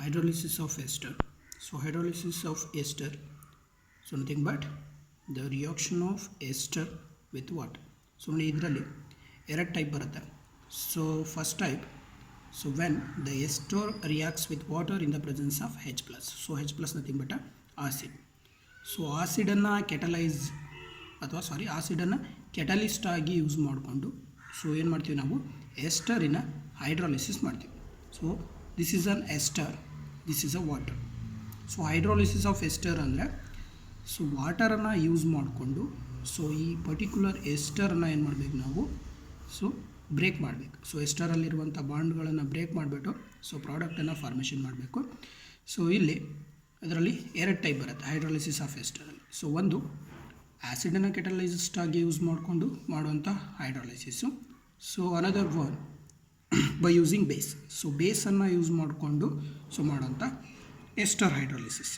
hydrolysis of ester. So hydrolysis of ester, so nothing but the reaction of ester with what. So ನೋಡಿ ಇದರಲ್ಲಿ ಎರಡು type ಬರುತ್ತೆ. So first type, so when the ester reacts with water in the presence of H+. So H+ nothing but acid. So ಆಸಿಡನ್ನು ಆಸಿಡನ್ನು catalyst ಆಗಿ use ಮಾಡಿಕೊಂಡು so ಏನು ಮಾಡ್ತೀವಿ ನಾವು ಎಸ್ಟರಿನ ಹೈಡ್ರಾಲಿಸಿಸ್ ಮಾಡ್ತೀವಿ. So this is an ester, this is a water. So hydrolysis of ester ಅಂದರೆ ಸೊ ವಾಟರನ್ನು ಯೂಸ್ ಮಾಡಿಕೊಂಡು ಸೊ ಈ ಪರ್ಟಿಕ್ಯುಲರ್ ಎಸ್ಟರನ್ನು ಏನು ಮಾಡಬೇಕು ನಾವು ಸೊ ಬ್ರೇಕ್ ಮಾಡಬೇಕು. ಸೊ ಎಸ್ಟರಲ್ಲಿರುವಂಥ ಬಾಂಡ್ಗಳನ್ನು ಬ್ರೇಕ್ ಮಾಡಿಬಿಟ್ಟು ಸೊ ಪ್ರಾಡಕ್ಟನ್ನು ಫಾರ್ಮೇಷನ್ ಮಾಡಬೇಕು. ಸೊ ಇಲ್ಲಿ ಅದರಲ್ಲಿ ಎರಡು ಟೈಪ್ ಬರುತ್ತೆ ಹೈಡ್ರಾಲಿಸಿಸ್ ಆಫ್ ಎಸ್ಟರಲ್ಲಿ. ಸೊ ಒಂದು ಆ್ಯಸಿಡನ್ನು ಕೆಟಲೈಸಿಸ್ಟ್ ಆಗಿ ಯೂಸ್ ಮಾಡಿಕೊಂಡು ಮಾಡುವಂಥ hydrolysis. So another one by using base. So ಬೇಸನ್ನು ಯೂಸ್ ಮಾಡಿಕೊಂಡು ಸೊ ಮಾಡೋಂಥ ಎಸ್ಟರ್ ಹೈಡ್ರಾಲಿಸಿಸ್.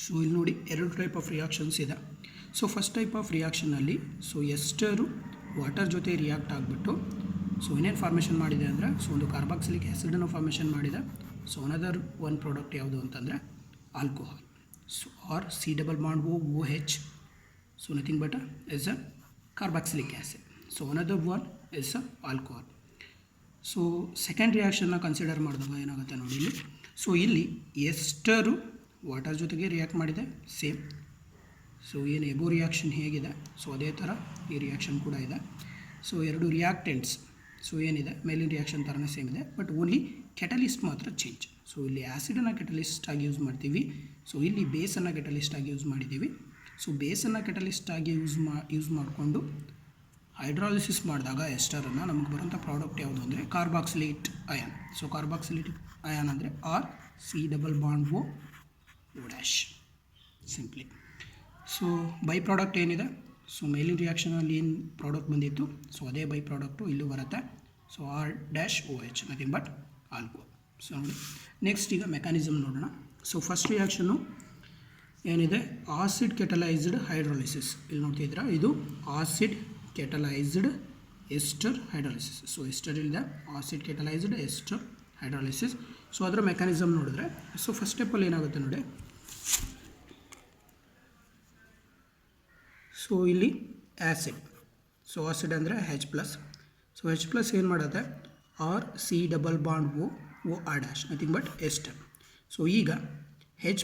ಸೊ ಇಲ್ಲಿ ನೋಡಿ ಎರಡು ಟೈಪ್ ಆಫ್ ರಿಯಾಕ್ಷನ್ಸ್ ಇದೆ. ಸೊ ಫಸ್ಟ್ ಟೈಪ್ ಆಫ್ ರಿಯಾಕ್ಷನಲ್ಲಿ ಸೊ ಎಸ್ಟರು ವಾಟರ್ ಜೊತೆ ರಿಯಾಕ್ಟ್ ಆಗಿಬಿಟ್ಟು ಸೊ ಇನ್ನೇನು ಫಾರ್ಮೇಷನ್ ಮಾಡಿದೆ ಅಂದರೆ ಸೊ ಒಂದು ಕಾರ್ಬಾಕ್ಸಿಲಿಕ್ ಆ್ಯಸಿಡನ್ನು ಫಾರ್ಮೇಷನ್ ಮಾಡಿದೆ. ಸೊ ಅನದರ್ ಒನ್ ಪ್ರಾಡಕ್ಟ್ ಯಾವುದು ಅಂತಂದರೆ alcohol. So R C double bond OH. So nothing but is a carboxylic acid. So another one is a alcohol. So second ರಿಯಾಕ್ಷನ್ನ consider ಮಾಡಿದಾಗ ಏನಾಗುತ್ತೆ ನೋಡಿ ಇಲ್ಲಿ. ಸೊ ಇಲ್ಲಿ ಎಸ್ಟರು ವಾಟರ್ ಜೊತೆಗೆ ರಿಯಾಕ್ಟ್ ಮಾಡಿದೆ ಸೇಮ್. ಸೊ ಏನು ಎಬೋ ರಿಯಾಕ್ಷನ್ ಹೇಗಿದೆ ಸೊ ಅದೇ ಥರ ಈ ರಿಯಾಕ್ಷನ್ ಕೂಡ ಇದೆ. ಸೊ ಎರಡು ರಿಯಾಕ್ಟೆಂಟ್ಸ್ ಸೊ ಏನಿದೆ ಮೇಲಿನ ರಿಯಾಕ್ಷನ್ ಥರನೇ ಸೇಮ್ ಇದೆ, ಬಟ್ ಓನ್ಲಿ ಕೆಟಲಿಸ್ಟ್ ಮಾತ್ರ ಚೇಂಜ್. ಸೊ ಇಲ್ಲಿ ಆ್ಯಸಿಡನ್ನು ಕೆಟಲಿಸ್ಟ್ ಆಗಿ ಯೂಸ್ ಮಾಡ್ತೀವಿ. ಸೊ ಇಲ್ಲಿ ಬೇಸನ್ನು ಕೆಟಲಿಸ್ಟ್ ಆಗಿ ಯೂಸ್ ಮಾಡಿದ್ದೀವಿ. ಸೊ ಬೇಸನ್ನು ಕೆಟಲಿಸ್ಟ್ ಆಗಿ ಯೂಸ್ ಮಾಡಿಕೊಂಡು ಹೈಡ್ರಾಲಿಸಿಸ್ ಮಾಡಿದಾಗ ಎಸ್ಟರನ್ನು ನಮಗೆ ಬರೋಂಥ ಪ್ರಾಡಕ್ಟ್ ಯಾವುದು ಅಂದರೆ carboxylate ion. So carboxylate ion ಅಂದರೆ R C double bond O simply. So by product ಏನಿದೆ ಸೊ ಮೇಲಿನ ರಿಯಾಕ್ಷನಲ್ಲಿ ಏನು ಪ್ರಾಡಕ್ಟ್ ಬಂದಿತ್ತು ಸೊ ಅದೇ ಬೈ ಪ್ರಾಡಕ್ಟು ಇಲ್ಲೂ ಬರುತ್ತೆ. So R-OH nothing but alcohol. So ನೋಡಿ ನೆಕ್ಸ್ಟ್ ಈಗ ಮೆಕ್ಯಾನಿಸಮ್ ನೋಡೋಣ. ಸೊ ಫಸ್ಟ್ ರಿಯಾಕ್ಷನ್ನು ಏನಿದೆ ಆಸಿಡ್ ಕೆಟಲೈಸ್ಡ್ ಹೈಡ್ರಾಲಿಸಿಸ್. ಇಲ್ಲಿ ನೋಡ್ತಿದ್ದೀರಾ ಇದು acid catalysed ester hydrolysis. So ester ಇಲ್ಲದೆ acid catalysed ester hydrolysis. So ಅದರ ಮೆಕ್ಯಾನಿಸಮ್ ನೋಡಿದ್ರೆ ಸೊ ಫಸ್ಟ್ ಸ್ಟೆಪ್ಪಲ್ಲಿ ಏನಾಗುತ್ತೆ ನೋಡಿ. ಸೊ ಇಲ್ಲಿ ಆ್ಯಸಿಡ್, ಸೊ ಆಸಿಡ್ ಅಂದರೆ H+. ಸೊ H+ ಏನು ಮಾಡುತ್ತೆ R C double bond OR' nothing but ester. So ಈಗ H+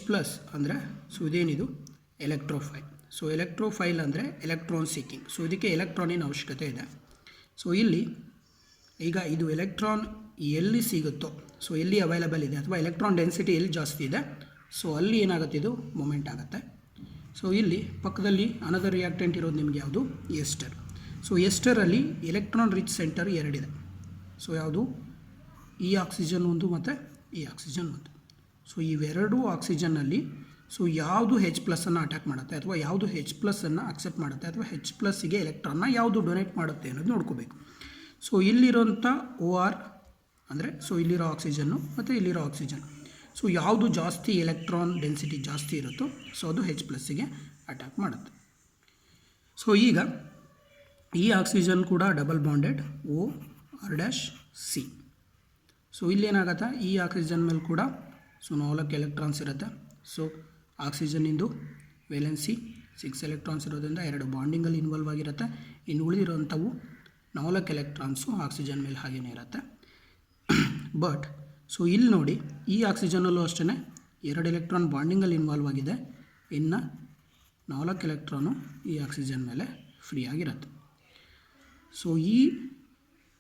ಅಂದರೆ ಸೊ ಇದೇನಿದು ಎಲೆಕ್ಟ್ರೋಫೈಲ್. ಸೊ ಎಲೆಕ್ಟ್ರೋಫೈಲ್ ಅಂದರೆ ಎಲೆಕ್ಟ್ರಾನ್ ಸೀಕಿಂಗ್. ಸೊ ಇದಕ್ಕೆ ಎಲೆಕ್ಟ್ರಾನಿನ ಅವಶ್ಯಕತೆ ಇದೆ. ಸೊ ಇಲ್ಲಿ ಈಗ ಇದು ಎಲೆಕ್ಟ್ರಾನ್ ಎಲ್ಲಿ ಸಿಗುತ್ತೋ ಸೊ ಎಲ್ಲಿ ಅವೈಲಬಲ್ ಇದೆ ಅಥವಾ ಎಲೆಕ್ಟ್ರಾನ್ ಡೆನ್ಸಿಟಿ ಎಲ್ಲಿ ಜಾಸ್ತಿ ಇದೆ ಸೊ ಅಲ್ಲಿ ಏನಾಗುತ್ತೆ ಇದು ಮೂಮೆಂಟ್ ಆಗುತ್ತೆ. ಸೊ ಇಲ್ಲಿ ಪಕ್ಕದಲ್ಲಿ ಅನದರ್ ರಿಯಾಕ್ಟೆಂಟ್ ಇರೋದು ನಿಮಗೆ ಯಾವುದು ಎಸ್ಟರ್. ಸೊ ಎಸ್ಟರಲ್ಲಿ ಎಲೆಕ್ಟ್ರಾನ್ ರಿಚ್ ಸೆಂಟರ್ ಎರಡಿದೆ. ಸೊ ಯಾವುದು ಈ ಆಕ್ಸಿಜನ್ ಒಂದು ಮತ್ತು ಈ ಆಕ್ಸಿಜನ್ ಒಂದು. ಸೊ ಇವೆರಡೂ ಆಕ್ಸಿಜನ್ನಲ್ಲಿ ಸೊ ಯಾವುದು H+ ಅಟ್ಯಾಕ್ ಮಾಡುತ್ತೆ ಅಥವಾ ಯಾವುದು H+ ಅಕ್ಸೆಪ್ಟ್ ಮಾಡುತ್ತೆ ಅಥವಾ H+ಗೆ ಎಲೆಕ್ಟ್ರಾನ್ನ ಯಾವುದು ಡೊನೇಟ್ ಮಾಡುತ್ತೆ ಅನ್ನೋದು ನೋಡ್ಕೋಬೇಕು. ಸೊ ಇಲ್ಲಿರೋಂಥ OR ಅಂದರೆ ಸೊ ಇಲ್ಲಿರೋ ಆಕ್ಸಿಜನ್ನು ಮತ್ತು ಇಲ್ಲಿರೋ ಆಕ್ಸಿಜನ್ ಸೊ ಯಾವುದು ಜಾಸ್ತಿ ಎಲೆಕ್ಟ್ರಾನ್ ಡೆನ್ಸಿಟಿ ಜಾಸ್ತಿ ಇರುತ್ತೋ ಸೊ ಅದು H+ಗೆ ಅಟ್ಯಾಕ್ ಮಾಡುತ್ತೆ. ಸೊ ಈಗ ಈ ಆಕ್ಸಿಜನ್ ಕೂಡ ಡಬಲ್ ಬಾಂಡೆಡ್ OR-C. ಸೊ ಇಲ್ಲೇನಾಗತ್ತೆ ಈ ಆಕ್ಸಿಜನ್ ಮೇಲೆ ಕೂಡ ಸೊ 4 ಎಲೆಕ್ಟ್ರಾನ್ಸ್ ಇರುತ್ತೆ. ಸೊ ಆಕ್ಸಿಜನ್ನಿಂದು ವೇಲೆನ್ಸಿ 6 ಎಲೆಕ್ಟ್ರಾನ್ಸ್ ಇರೋದ್ರಿಂದ 2 ಬಾಂಡಿಂಗಲ್ಲಿ ಇನ್ವಾಲ್ವ್ ಆಗಿರುತ್ತೆ. ಇನ್ನು ಉಳಿದಿರೋಂಥವು 4 ಎಲೆಕ್ಟ್ರಾನ್ಸು ಆಕ್ಸಿಜನ್ ಮೇಲೆ ಹಾಗೇನೇ ಇರುತ್ತೆ. ಬಟ್ ಸೊ ಇಲ್ಲಿ ನೋಡಿ ಈ ಆಕ್ಸಿಜನಲ್ಲೂ ಅಷ್ಟೇ 2 ಎಲೆಕ್ಟ್ರಾನ್ ಬಾಂಡಿಂಗಲ್ಲಿ ಇನ್ವಾಲ್ವ್ ಆಗಿದೆ. ಇನ್ನು 4 ಎಲೆಕ್ಟ್ರಾನು ಈ ಆಕ್ಸಿಜನ್ ಮೇಲೆ ಫ್ರೀ ಆಗಿರುತ್ತೆ. ಸೊ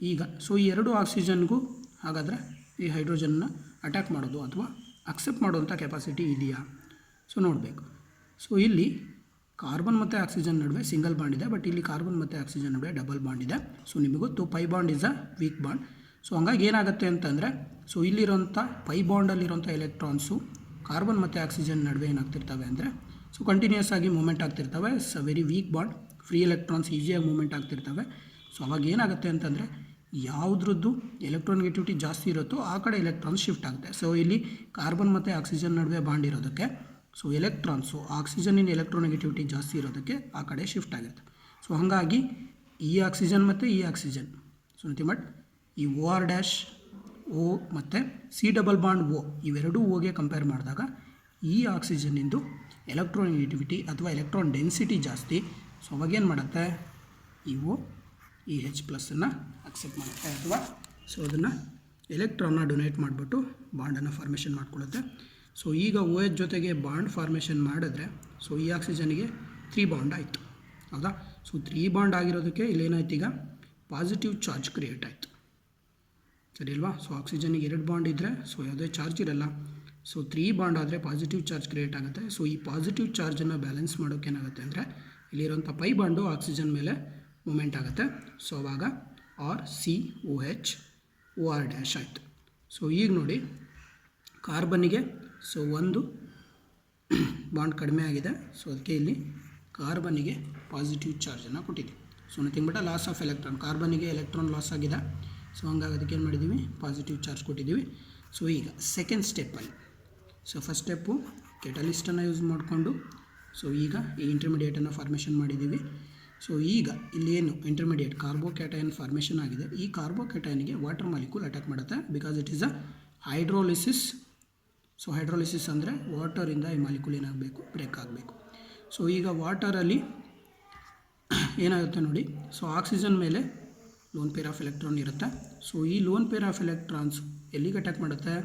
ಈಗ ಸೊ ಈ 2 ಆಕ್ಸಿಜನ್ಗೂ ಹಾಗಾದರೆ ಈ ಹೈಡ್ರೋಜನ್ನ ಅಟ್ಯಾಕ್ ಮಾಡೋದು ಅಥವಾ ಅಕ್ಸೆಪ್ಟ್ ಮಾಡುವಂಥ ಕೆಪಾಸಿಟಿ ಇದೆಯಾ ಸೊ ನೋಡಬೇಕು. ಸೊ ಇಲ್ಲಿ ಕಾರ್ಬನ್ ಮತ್ತು ಆಕ್ಸಿಜನ್ ನಡುವೆ ಸಿಂಗಲ್ ಬಾಂಡ್ ಇದೆ, ಬಟ್ ಇಲ್ಲಿ ಕಾರ್ಬನ್ ಮತ್ತು ಆಕ್ಸಿಜನ್ ನಡುವೆ ಡಬಲ್ ಬಾಂಡ್ ಇದೆ. ಸೊ ನಿಮಗೆ ಗೊತ್ತು pi bond is a weak bond. So ಹಂಗಾಗಿ ಏನಾಗುತ್ತೆ ಅಂತಂದರೆ ಸೊ ಇಲ್ಲಿರೋಂಥ ಪೈ ಬಾಂಡಲ್ಲಿರೋಂಥ ಎಲೆಕ್ಟ್ರಾನ್ಸು ಕಾರ್ಬನ್ ಮತ್ತು ಆಕ್ಸಿಜನ್ ನಡುವೆ ಏನಾಗ್ತಿರ್ತವೆ ಅಂದರೆ ಸೊ ಕಂಟಿನ್ಯೂಸ್ ಆಗಿ ಮೂಮೆಂಟ್ ಆಗ್ತಿರ್ತವೆ. It's a very weak bond. Free electrons ಈಸಿಯಾಗಿ ಮೂಮೆಂಟ್ ಆಗ್ತಿರ್ತವೆ. ಸೊ ಅವಾಗ ಏನಾಗುತ್ತೆ ಅಂತಂದರೆ ಯಾವುದ್ರದ್ದು ಎಲೆಕ್ಟ್ರಾನ್ನೆಗೆಟಿವಿಟಿ ಜಾಸ್ತಿ ಇರುತ್ತೋ ಆ ಕಡೆ ಎಲೆಕ್ಟ್ರಾನ್ಸ್ ಶಿಫ್ಟ್ ಆಗುತ್ತೆ. ಸೊ ಇಲ್ಲಿ ಕಾರ್ಬನ್ ಮತ್ತು ಆಕ್ಸಿಜನ್ ನಡುವೆ ಬಾಂಡ್ ಇರೋದಕ್ಕೆ ಸೊ ಎಲೆಕ್ಟ್ರಾನ್ಸು ಆಕ್ಸಿಜನ್ನಿನ ಎಲೆಕ್ಟ್ರಾನ್ನೆಗೆಟಿವಿಟಿ ಜಾಸ್ತಿ ಇರೋದಕ್ಕೆ ಆ ಕಡೆ ಶಿಫ್ಟ್ ಆಗುತ್ತೆ. ಸೊ ಹಾಗಾಗಿ ಈ ಆಕ್ಸಿಜನ್ ಮತ್ತು ಈ ಆಕ್ಸಿಜನ್ ಸೊ ನಥಿಂಗ್ ಬಟ್ ಈ OR' ಓ ಮತ್ತು ಸಿ ಡಬಲ್ ಬಾಂಡ್ ಓ ಇವೆರಡೂ ಓಗೆ ಕಂಪೇರ್ ಮಾಡಿದಾಗ ಈ ಆಕ್ಸಿಜನ್ನಿಂದು ಎಲೆಕ್ಟ್ರಾನ್ ನೆಗೆಟಿವಿಟಿ ಅಥವಾ ಎಲೆಕ್ಟ್ರಾನ್ ಡೆನ್ಸಿಟಿ ಜಾಸ್ತಿ. ಸೊ ಅವಾಗೇನು ಮಾಡುತ್ತೆ, ಈ ಓ ಈ H ಪ್ಲಸ್ಸನ್ನು ಅಕ್ಸೆಪ್ಟ್ ಮಾಡುತ್ತೆ ಅಥವಾ ಸೊ ಅದನ್ನು ಎಲೆಕ್ಟ್ರಾನ್ನ ಡೊನೇಟ್ ಮಾಡಿಬಿಟ್ಟು ಬಾಂಡನ್ನು ಫಾರ್ಮೇಷನ್ ಮಾಡ್ಕೊಳ್ಳುತ್ತೆ. ಸೊ ಈಗ OH ಜೊತೆಗೆ ಬಾಂಡ್ ಫಾರ್ಮೇಷನ್ ಮಾಡಿದ್ರೆ ಸೊ ಈ ಆಕ್ಸಿಜನ್ಗೆ 3 ಬಾಂಡ್ ಆಯಿತು, ಹೌದಾ. ಸೊ 3 ಬಾಂಡ್ ಆಗಿರೋದಕ್ಕೆ ಇಲ್ಲೇನಾಯ್ತು, ಈಗ ಪಾಸಿಟಿವ್ ಚಾರ್ಜ್ ಕ್ರಿಯೇಟ್ ಆಯಿತು, ಸರಿ ಅಲ್ವಾ. ಸೊ ಆಕ್ಸಿಜನ್ಗೆ 2 ಬಾಂಡ್ ಇದ್ದರೆ ಸೊ ಯಾವುದೇ ಚಾರ್ಜ್ ಇರಲ್ಲ. ಸೊ 3 ಬಾಂಡ್ ಆದರೆ ಪಾಸಿಟಿವ್ ಚಾರ್ಜ್ ಕ್ರಿಯೇಟ್ ಆಗುತ್ತೆ. ಸೊ ಈ ಪಾಸಿಟಿವ್ ಚಾರ್ಜನ್ನು ಬ್ಯಾಲೆನ್ಸ್ ಮಾಡೋಕ್ಕೆ ಏನಾಗುತ್ತೆ ಅಂದರೆ ಇಲ್ಲಿರೋಂಥ ಪೈ ಬಾಂಡು ಆಕ್ಸಿಜನ್ ಮೇಲೆ ಮೂಮೆಂಟ್ ಆಗುತ್ತೆ. ಸೊ ಆವಾಗ RCOH OR ಡ್ಯಾಶ್ ಆಯಿತು. ಸೊ ಈಗ ನೋಡಿ ಕಾರ್ಬನ್ನಿಗೆ ಸೊ ಒಂದು ಬಾಂಡ್ ಕಡಿಮೆ ಆಗಿದೆ. ಸೊ ಅದಕ್ಕೆ ಇಲ್ಲಿ ಕಾರ್ಬನ್ನಿಗೆ ಪಾಸಿಟಿವ್ ಚಾರ್ಜನ್ನು ಕೊಟ್ಟಿದ್ದೀವಿ. So nothing but loss of electron, ಕಾರ್ಬನ್ನಿಗೆ ಎಲೆಕ್ಟ್ರಾನ್ ಲಾಸ್ ಆಗಿದೆ. ಸೊ ಹಂಗಾಗಿ ಅದಕ್ಕೆ ಏನು ಮಾಡಿದ್ದೀವಿ, ಪಾಸಿಟಿವ್ ಚಾರ್ಜ್ ಕೊಟ್ಟಿದ್ದೀವಿ. ಸೊ ಈಗ ಸೆಕೆಂಡ್ ಸ್ಟೆಪ್ಪಲ್ಲಿ ಸೊ ಫಸ್ಟ್ ಸ್ಟೆಪ್ಪು ಕೆಟಲಿಸ್ಟನ್ನು ಯೂಸ್ ಮಾಡಿಕೊಂಡು ಸೊ ಈಗ ಈ ಇಂಟರ್ಮಿಡಿಯೇಟನ್ನು ಫಾರ್ಮೇಷನ್ ಮಾಡಿದ್ದೀವಿ. ಸೊ ಈಗ ಇಲ್ಲಿ ಏನು ಇಂಟರ್ಮಿಡಿಯೇಟ್ ಕಾರ್ಬೋಕ್ಯಾಟಯನ್ ಫಾರ್ಮೇಷನ್ ಆಗಿದೆ. ಈ ಕಾರ್ಬೋಕ್ಯಾಟಯನ್ಗೆ ವಾಟರ್ ಮಾಲಿಕ್ಯೂಲ್ ಅಟ್ಯಾಕ್ ಮಾಡುತ್ತೆ because it is a hydrolysis. So hydrolysis ಅಂದರೆ ವಾಟರಿಂದ ಈ ಮಾಲಿಕ್ಯೂಲ್ ಏನಾಗಬೇಕು, ಬ್ರೇಕ್ ಆಗಬೇಕು. ಸೊ ಈಗ ವಾಟರಲ್ಲಿ ಏನಾಗುತ್ತೆ ನೋಡಿ, ಸೊ ಆಕ್ಸಿಜನ್ ಮೇಲೆ ಲೋನ್ ಪೇರ್ ಆಫ್ ಎಲೆಕ್ಟ್ರಾನ್ ಇರುತ್ತೆ. ಸೊ ಈ ಲೋನ್ ಪೇರ್ ಆಫ್ ಎಲೆಕ್ಟ್ರಾನ್ಸ್ ಎಲ್ಲಿಗೆ ಅಟ್ಯಾಕ್ ಮಾಡುತ್ತೆ,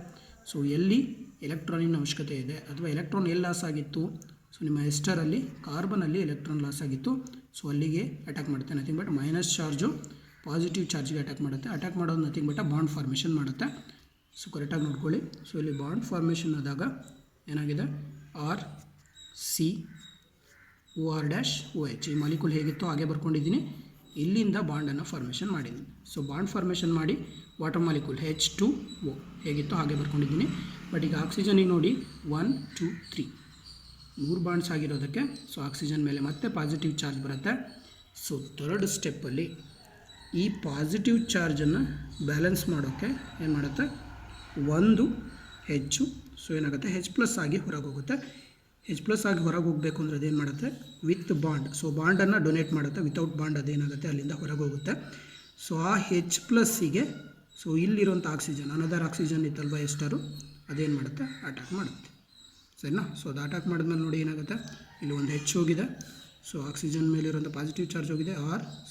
ಸೊ ಎಲ್ಲಿ ಎಲೆಕ್ಟ್ರಾನಿನ ಅವಶ್ಯಕತೆ ಇದೆ ಅಥವಾ ಎಲೆಕ್ಟ್ರಾನ್ ಎಲ್ಲಿ ಲಾಸ್ ಆಗಿತ್ತು, ಸೊ ನಿಮ್ಮ ಎಸ್ಟರಲ್ಲಿ ಕಾರ್ಬನಲ್ಲಿ ಎಲೆಕ್ಟ್ರಾನ್ ಲಾಸ್ ಆಗಿತ್ತು. ಸೊ ಅಲ್ಲಿಗೆ ಅಟ್ಯಾಕ್ ಮಾಡುತ್ತೆ. Nothing but minus charge positive ಚಾರ್ಜ್ಗೆ ಅಟ್ಯಾಕ್ ಮಾಡುತ್ತೆ. ಅಟ್ಯಾಕ್ ಮಾಡೋದು ನಥಿಂಗ್ ಬಟ್ ಬಾಂಡ್ ಫಾರ್ಮೇಷನ್ ಮಾಡುತ್ತೆ. ಸೊ ಕರೆಕ್ಟಾಗಿ ನೋಡ್ಕೊಳ್ಳಿ. ಸೊ ಇಲ್ಲಿ ಬಾಂಡ್ ಫಾರ್ಮೇಷನ್ ಆದಾಗ ಏನಾಗಿದೆ, RCOR ಡ್ಯಾಶ್ OH ಈ ಮಾಲಿಕ್ಯೂಲ್ ಹೇಗಿತ್ತು ಹಾಗೆ ಬರ್ಕೊಂಡಿದ್ದೀನಿ. ಇಲ್ಲಿಂದ ಬಾಂಡನ್ನು ಫಾರ್ಮೇಷನ್ ಮಾಡಿದ್ದೀನಿ. ಸೊ ಬಾಂಡ್ ಫಾರ್ಮೇಷನ್ ಮಾಡಿ ವಾಟರ್ ಮಾಲಿಕ್ಯೂಲ್ H2O ಹೇಗಿತ್ತು ಹಾಗೆ ಬರ್ಕೊಂಡಿದ್ದೀನಿ. ಬಟ್ ಈಗ ಆಕ್ಸಿಜನಿಗೆ ನೋಡಿ 1 2 3 3 ಬಾಂಡ್ಸ್ ಆಗಿರೋದಕ್ಕೆ ಸೊ ಆಕ್ಸಿಜನ್ ಮೇಲೆ ಮತ್ತೆ ಪಾಸಿಟಿವ್ ಚಾರ್ಜ್ ಬರುತ್ತೆ. ಸೊ ಥರ್ಡ್ ಸ್ಟೆಪ್ಪಲ್ಲಿ ಈ ಪಾಸಿಟಿವ್ ಚಾರ್ಜನ್ನು ಬ್ಯಾಲೆನ್ಸ್ ಮಾಡೋಕ್ಕೆ ಏನು ಮಾಡುತ್ತೆ, ಒಂದು ಹೆಚ್ಚು ಸೊ ಏನಾಗುತ್ತೆ H ಪ್ಲಸ್ ಆಗಿ ಹೊರಗೆ ಹೋಗುತ್ತೆ. H ಪ್ಲಸ್ ಆಗಿ ಹೊರಗೆ ಹೋಗಬೇಕು ಅಂದರೆ ಅದೇನು ಮಾಡುತ್ತೆ, ವಿತ್ ಬಾಂಡ್ ಸೊ ಬಾಂಡನ್ನು ಡೊನೇಟ್ ಮಾಡುತ್ತೆ. ವಿತೌಟ್ ಬಾಂಡ್ ಅದೇನಾಗುತ್ತೆ ಅಲ್ಲಿಂದ ಹೊರಗೆ ಹೋಗುತ್ತೆ. ಸೊ ಆ H ಪ್ಲಸ್ಸಿಗೆ ಸೊ ಇಲ್ಲಿರುವಂಥ ಆಕ್ಸಿಜನ್ ಅನದರ್ ಆಕ್ಸಿಜನ್ ಇತ್ತಲ್ವ ಎಸ್ಟರು ಅದೇನು ಮಾಡುತ್ತೆ, ಅಟ್ಯಾಕ್ ಮಾಡುತ್ತೆ, ಸರಿನಾ. ಸೊ ಅದು ಅಟ್ಯಾಕ್ ಮಾಡಿದ್ಮೇಲೆ ನೋಡಿ ಏನಾಗುತ್ತೆ, ಇಲ್ಲಿ ಒಂದು H ಹೋಗಿದೆ. ಸೊ ಆಕ್ಸಿಜನ್ ಮೇಲಿರುವಂಥ ಪಾಸಿಟಿವ್ ಚಾರ್ಜ್ ಹೋಗಿದೆ,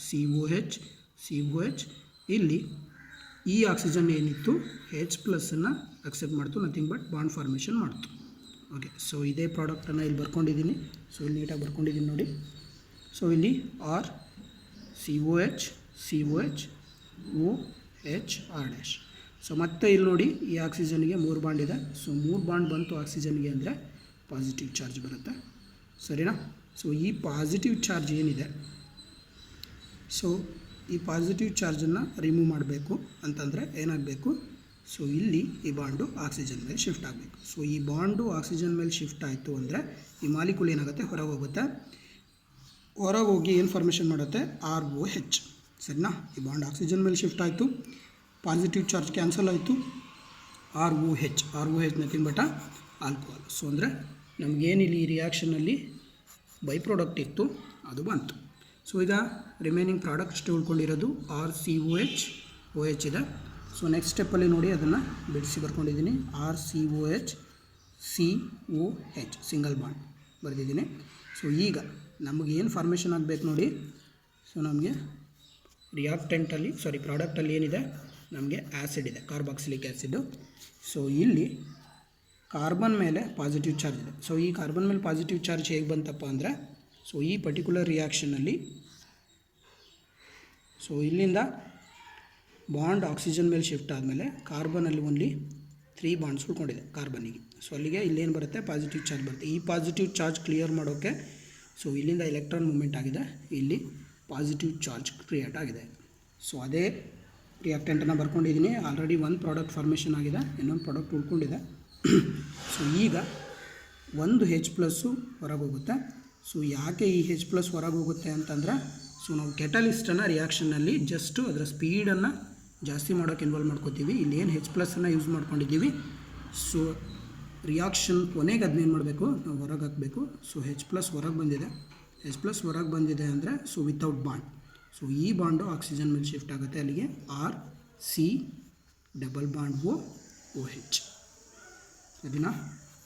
COH. ಇಲ್ಲಿ ಈ ಆಕ್ಸಿಜನ್ ಏನಿತ್ತು H ಪ್ಲಸ್ಸನ್ನು ಅಕ್ಸೆಪ್ಟ್ ಮಾಡ್ತು, ನಥಿಂಗ್ ಬಟ್ ಬಾಂಡ್ ಫಾರ್ಮೇಷನ್ ಮಾಡ್ತು. ಓಕೆ, ಸೊ ಇದೇ ಪ್ರಾಡಕ್ಟನ್ನು ಇಲ್ಲಿ ಬರ್ಕೊಂಡಿದ್ದೀನಿ. ಸೊ ಇಲ್ಲಿ ನೀಟಾಗಿ ಬರ್ಕೊಂಡಿದ್ದೀನಿ ನೋಡಿ. ಸೊ ಇಲ್ಲಿ RCOH OH R dash. So ಮತ್ತೆ ಇಲ್ಲಿ ನೋಡಿ ಈ ಆಕ್ಸಿಜನ್ಗೆ 3 ಬಾಂಡ್ ಇದೆ. ಸೊ 3 ಬಾಂಡ್ ಬಂತು ಆಕ್ಸಿಜನ್ಗೆ ಅಂದರೆ ಪಾಸಿಟಿವ್ ಚಾರ್ಜ್ ಬರುತ್ತೆ, ಸರಿನಾ. ಸೊ ಈ ಪಾಸಿಟಿವ್ ಚಾರ್ಜ್ ಏನಿದೆ, ಸೊ ಈ ಪಾಸಿಟಿವ್ ಚಾರ್ಜನ್ನು ರಿಮೂವ್ ಮಾಡಬೇಕು ಅಂತಂದರೆ ಏನಾಗಬೇಕು, ಸೊ ಇಲ್ಲಿ ಈ ಬಾಂಡು ಆಕ್ಸಿಜನ್ ಮೇಲೆ ಶಿಫ್ಟ್ ಆಗಬೇಕು. ಸೊ ಈ ಬಾಂಡು ಆಕ್ಸಿಜನ್ ಮೇಲೆ ಶಿಫ್ಟ್ ಆಯಿತು ಅಂದರೆ ಈ ಮಾಲಿಕ್ಯೂಲ್ ಏನಾಗುತ್ತೆ, ಹೊರಗೆ ಹೋಗುತ್ತೆ. ಹೊರಗೆ ಹೋಗಿ ಏನು ಫಾರ್ಮೇಷನ್ ಮಾಡುತ್ತೆ, ROH, ಸರಿನಾ. ಈ ಬಾಂಡ್ ಆಕ್ಸಿಜನ್ ಮೇಲೆ ಶಿಫ್ಟ್ ಆಯಿತು, ಪಾಸಿಟಿವ್ ಚಾರ್ಜ್ ಕ್ಯಾನ್ಸಲ್ ಆಯಿತು, ROH nothing but alcohol. So ಅಂದರೆ ನಮಗೇನಿಲ್ಲಿ ಈ ರಿಯಾಕ್ಷನಲ್ಲಿ ಬೈ ಪ್ರಾಡಕ್ಟ್ ಇತ್ತು ಅದು ಬಂತು. ಸೊ ಈಗ ರಿಮೈನಿಂಗ್ ಪ್ರಾಡಕ್ಟ್ ಅಷ್ಟೇ ಉಳ್ಕೊಂಡಿರೋದು RCOH OH ಇದೆ. ಸೊ ನೆಕ್ಸ್ಟ್ ಸ್ಟೆಪ್ಪಲ್ಲಿ ನೋಡಿ ಅದನ್ನು ಬಿಡಿಸಿ ಬರ್ಕೊಂಡಿದ್ದೀನಿ. RCOH COH ಸಿಂಗಲ್ ಬಾಂಡ್ ಬರೆದಿದ್ದೀನಿ. ಸೊ ಈಗ ನಮಗೇನು ಫಾರ್ಮೇಷನ್ ಆಗಬೇಕು ನೋಡಿ, ಸೊ ನಮಗೆ ಪ್ರಾಡಕ್ಟಲ್ಲಿ ಏನಿದೆ, ನಮಗೆ ಆ್ಯಸಿಡ್ ಇದೆ, ಕಾರ್ಬಾಕ್ಸಿಲಿಕ್ ಆ್ಯಸಿಡು. ಸೊ ಇಲ್ಲಿ ಕಾರ್ಬನ್ ಮೇಲೆ ಪಾಸಿಟಿವ್ ಚಾರ್ಜ್ ಇದೆ. ಸೊ ಈ ಕಾರ್ಬನ್ ಮೇಲೆ ಪಾಸಿಟಿವ್ ಚಾರ್ಜ್ ಹೇಗೆ ಬಂತಪ್ಪ ಅಂದರೆ, ಸೊ ಈ ಪರ್ಟಿಕ್ಯುಲರ್ ರಿಯಾಕ್ಷನಲ್ಲಿ ಸೊ ಇಲ್ಲಿಂದ ಬಾಂಡ್ ಆಕ್ಸಿಜನ್ ಮೇಲೆ ಶಿಫ್ಟ್ ಆದಮೇಲೆ ಕಾರ್ಬನಲ್ಲಿ ಓನ್ಲಿ 3 ಬಾಂಡ್ಸ್ ಉಳ್ಕೊಂಡಿದೆ ಕಾರ್ಬನ್ನಿಗೆ. ಸೊ ಅಲ್ಲಿಗೆ ಇಲ್ಲೇನು ಬರುತ್ತೆ, ಪಾಸಿಟಿವ್ ಚಾರ್ಜ್ ಬರುತ್ತೆ. ಈ ಪಾಸಿಟಿವ್ ಚಾರ್ಜ್ ಕ್ಲಿಯರ್ ಮಾಡೋಕ್ಕೆ ಸೊ ಇಲ್ಲಿಂದ ಎಲೆಕ್ಟ್ರಾನ್ ಮೂಮೆಂಟ್ ಆಗಿದೆ, ಇಲ್ಲಿ ಪಾಸಿಟಿವ್ ಚಾರ್ಜ್ ಕ್ರಿಯೇಟ್ ಆಗಿದೆ. ಸೊ ಅದೇ ರಿಯಾಕ್ಟೆಂಟನ್ನು ಬರ್ಕೊಂಡಿದ್ದೀನಿ. ಆಲ್ರೆಡಿ ಒಂದು ಪ್ರಾಡಕ್ಟ್ ಫಾರ್ಮೇಷನ್ ಆಗಿದೆ, ಇನ್ನೊಂದು ಪ್ರಾಡಕ್ಟ್ ಉಳ್ಕೊಂಡಿದೆ. ಸೊ ಈಗ ಒಂದು H ಪ್ಲಸ್ಸು ಹೊರಗೆ ಹೋಗುತ್ತೆ. ಸೊ ಯಾಕೆ ಈ H ಪ್ಲಸ್ ಹೊರಗೆ ಹೋಗುತ್ತೆ ಅಂತಂದರೆ, ಸೊ ನಾವು ಕೆಟಲಿಸ್ಟನ್ನು ರಿಯಾಕ್ಷನ್ನಲ್ಲಿ ಜಸ್ಟು ಅದರ ಸ್ಪೀಡನ್ನು ಜಾಸ್ತಿ ಮಾಡೋಕ್ಕೆ ಇನ್ವಾಲ್ವ್ ಮಾಡ್ಕೋತೀವಿ. ಇಲ್ಲಿ ಏನು H ಪ್ಲಸ್ಸನ್ನು ಯೂಸ್ ಮಾಡ್ಕೊಂಡಿದ್ದೀವಿ. ಸೊ ರಿಯಾಕ್ಷನ್ ಕೊನೆಗೆ ಅದನ್ನೇನು ಮಾಡಬೇಕು, ನಾವು ಹೊರಗೆ ಹಾಕಬೇಕು. ಸೊ H ಪ್ಲಸ್ ಹೊರಗೆ ಬಂದಿದೆ ಅಂದರೆ ಸೊ ವಿತೌಟ್ ಬಾಂಡ್. ಸೊ ಈ ಬಾಂಡು ಆಕ್ಸಿಜನ್ ಮೇಲೆ ಶಿಫ್ಟ್ ಆಗುತ್ತೆ, ಅಲ್ಲಿಗೆ RCOH double bond O H ಅದನ್ನು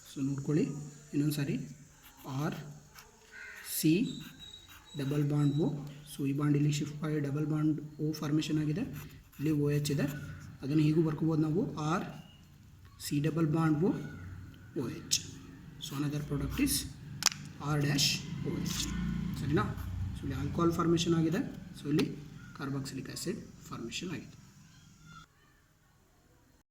ಸೊ ನೋಡ್ಕೊಳ್ಳಿ ಇನ್ನೊಂದು ಸಾರಿ R C double bond O. So ಈ ಬಾಂಡ್ ಇಲ್ಲಿ ಶಿಫ್ಟ್ ಮಾಡಿ ಡಬಲ್ ಬಾಂಡ್ ಓ ಫಾರ್ಮೇಷನ್ ಆಗಿದೆ, ಇಲ್ಲಿ ಓ ಎಚ್ ಇದೆ. ಅದನ್ನು ಹೀಗೂ ಬರ್ಕೋಬೋದು ನಾವು R C double bond O H. So another product is R dash O H. ಸರಿನಾ? ಸೊ ಇಲ್ಲಿ ಆಲ್ಕೋಹಾಲ್ ಫಾರ್ಮೇಷನ್ ಆಗಿದೆ, ಸೊ ಇಲ್ಲಿ ಕಾರ್ಬಾಕ್ಸಿಲಿಕ್ ಆ್ಯಸಿಡ್ ಫಾರ್ಮೇಷನ್ ಆಗಿದೆ.